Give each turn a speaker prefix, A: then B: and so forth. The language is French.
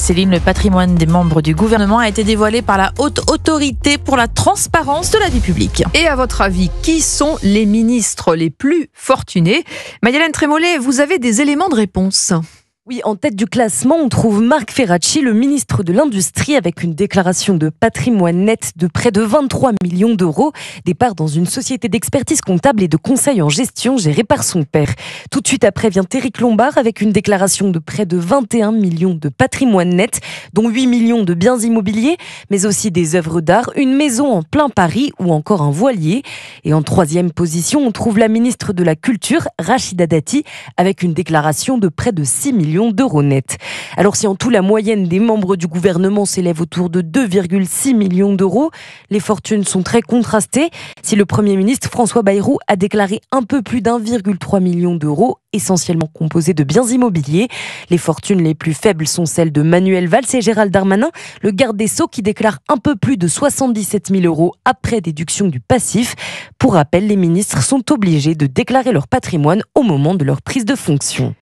A: Céline, le patrimoine des membres du gouvernement a été dévoilé par la Haute Autorité pour la transparence de la vie publique.
B: Et à votre avis, qui sont les ministres les plus fortunés ? Marie-Hélène Trémollet, vous avez des éléments de réponse.
C: Oui, en tête du classement, on trouve Marc Ferracci, le ministre de l'Industrie, avec une déclaration de patrimoine net de près de 23 millions d'euros, départ dans une société d'expertise comptable et de conseil en gestion gérée par son père. Tout de suite après vient Éric Lombard avec une déclaration de près de 21 millions de patrimoine net, dont 8 millions de biens immobiliers, mais aussi des œuvres d'art, une maison en plein Paris ou encore un voilier. Et en troisième position, on trouve la ministre de la Culture, Rachida Dati, avec une déclaration de près de 6 millions d'euros net. Alors si en tout la moyenne des membres du gouvernement s'élève autour de 2,6 millions d'euros, les fortunes sont très contrastées. Si le Premier ministre François Bayrou a déclaré un peu plus d'1,3 million d'euros, essentiellement composés de biens immobiliers, les fortunes les plus faibles sont celles de Manuel Valls et Gérald Darmanin, le garde des Sceaux qui déclare un peu plus de 77 000 euros après déduction du passif. Pour rappel, les ministres sont obligés de déclarer leur patrimoine au moment de leur prise de fonction.